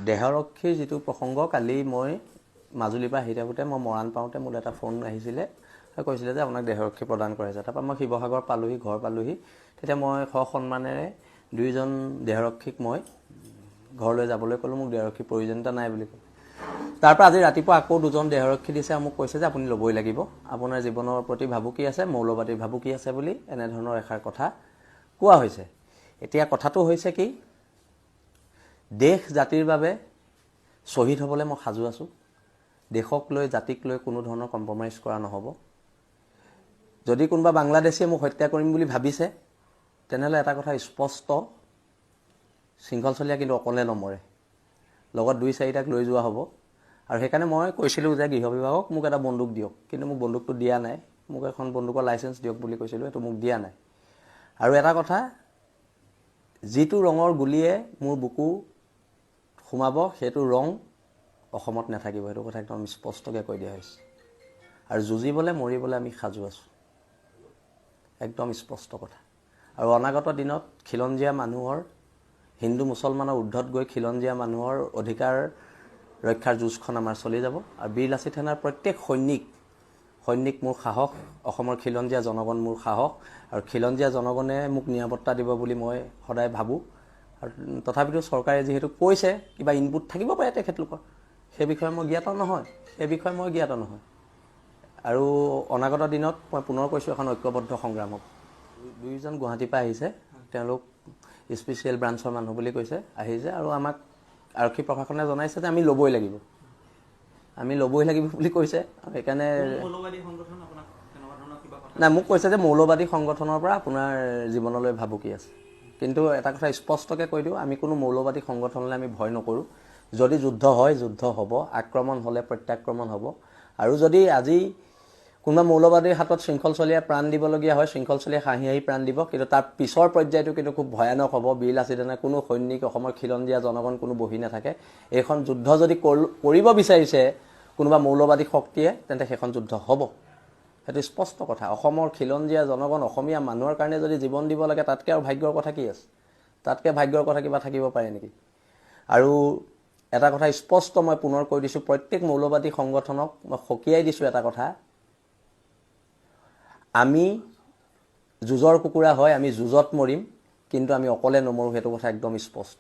দেহৰক্ষীৰ যিটো প্ৰসংগ কালি মই মাজুলীৰ পৰা আহি থাকোঁতে মই মৰাণ পাওঁতে মোৰ এটা ফোন আহিছিলে আৰু কৈছিলে যে আপোনাক দেহৰক্ষী প্ৰদান কৰাইছে। তাৰপৰা মই শিৱসাগৰ পালোহি, ঘৰ পালোহি। তেতিয়া মই সন্মানেৰে দুইজন দেহৰক্ষীক মই ঘৰলৈ যাবলৈ ক'লোঁ। মোক দেহৰক্ষীৰ প্ৰয়োজনীয়তা নাই বুলি ক'লোঁ। তাৰপৰা আজি ৰাতিপুৱা আকৌ দুজন দেহৰক্ষী দিছে আৰু মোক কৈছে যে আপুনি ল'বই লাগিব, আপোনাৰ জীৱনৰ প্ৰতি ভাবুকি আছে, মৌলবাদীৰ ভাবুকি আছে বুলি এনেধৰণৰ এষাৰ কথা কোৱা হৈছে। এতিয়া কথাটো হৈছে কি, দেশ জাতিৰ বাবে শ্বহীদ হ'বলৈ মই সাজু আছোঁ। দেশক লৈ, জাতিক লৈ কোনো ধৰণৰ কম্প্ৰমাইজ কৰা নহ'ব। যদি কোনোবা বাংলাদেশীয়ে মোক হত্যা কৰিম বুলি ভাবিছে, তেনেহ'লে এটা কথা স্পষ্ট, শৃংখলচলীয়া কিন্তু অকলে নমৰে, লগত 2-4টাক লৈ যোৱা হ'ব। আৰু সেইকাৰণে মই কৈছিলোঁ যে গৃহ বিভাগক মোক এটা বন্দুক দিয়ক, কিন্তু মোক বন্দুকটো দিয়া নাই। মোক এখন বন্দুকৰ লাইচেঞ্চ দিয়ক বুলি কৈছিলোঁ, সেইটো মোক দিয়া নাই। আৰু এটা কথা, যিটো ৰঙৰ গুলীয়ে মোৰ বুকু সোমাব সেইটো ৰং অসমত নাথাকিব, সেইটো কথা একদম স্পষ্টকৈ কৈ দিয়া হৈছে। আৰু যুঁজিবলৈ মৰিবলৈ আমি সাজু আছোঁ, একদম স্পষ্ট কথা। আৰু অনাগত দিনত খিলঞ্জীয়া মানুহৰ, হিন্দু মুছলমানৰ ঊৰ্ধত গৈ খিলঞ্জীয়া মানুহৰ অধিকাৰ ৰক্ষাৰ যুঁজখন আমাৰ চলি যাব। আৰু বীৰ লাচিত সেনাৰ প্ৰত্যেক সৈনিক মোৰ সাহস, অসমৰ খিলঞ্জীয়া জনগণ মোৰ সাহস, আৰু খিলঞ্জীয়া জনগণে মোক নিৰাপত্তা দিব বুলি মই সদায় ভাবোঁ। আৰু তথাপিতো চৰকাৰে যিহেতু কৈছে, কিবা ইনপুট থাকিব পাৰে তেখেতলোকৰ, সেই বিষয়ে মই জ্ঞাত নহয়। আৰু অনাগত দিনত মই পুনৰ কৈছোঁ, এখন ঐক্যবদ্ধ সংগ্ৰাম হ'ব। দুইজন গুৱাহাটীৰ পৰা আহিছে, তেওঁলোক স্পেচিয়েল ব্ৰাঞ্চৰ মানুহ বুলি কৈছে, আহিছে আৰু আমাক আৰক্ষী প্ৰশাসনে জনাইছে যে আমি ল'বই লাগিব বুলি কৈছে। সেইকাৰণে নাই, মোক কৈছে যে মৌলবাদী সংগঠনৰ পৰা আপোনাৰ জীৱনলৈ ভাবুকি আছে। কিন্তু এটা কথা স্পষ্টকৈ কৈ দিওঁ, আমি কোনো মৌলবাদী সংগঠনলৈ আমি ভয় নকৰোঁ। যদি যুদ্ধ হয়, যুদ্ধ হ'ব, আক্ৰমণ হ'লে প্ৰত্যাক্ৰমণ হ'ব। আৰু যদি আজি কোনোবা মৌলবাদীৰ হাতত শৃংখলচলীয়াই প্ৰাণ দিবলগীয়া হয়, শৃংখলচলীয়াই হাঁহি হাঁহি প্ৰাণ দিব, কিন্তু তাৰ পিছৰ পৰ্যায়টো কিন্তু খুব ভয়ানক হ'ব। বীৰ লাচিতেনে কোনো সৈনিক, অসমৰ খিলঞ্জীয়া জনগণ কোনো বহি নাথাকে। এইখন যুদ্ধ যদি কৰিব বিচাৰিছে কোনোবা মৌলবাদী শক্তিয়ে, তেন্তে সেইখন যুদ্ধ হ'ব, সেইটো স্পষ্ট কথা। অসমৰ খিলঞ্জীয়া জনগণ, অসমীয়া মানুহৰ কাৰণে যদি জীৱন দিব লাগে, তাতকৈ আৰু ভাগ্যৰ কথা কি আছে? তাতকৈ ভাগ্যৰ কথা কিবা থাকিব পাৰে নেকি? আৰু এটা কথা স্পষ্ট মই পুনৰ কৈ দিছোঁ, প্ৰত্যেক মৌলবাদী সংগঠনক মই সকীয়াই দিছোঁ এটা কথা, আমি যুঁজৰ কুকুৰা হয়, আমি যুঁজত মৰিম, কিন্তু আমি অকলে নমৰোঁ, সেইটো কথা একদম স্পষ্ট।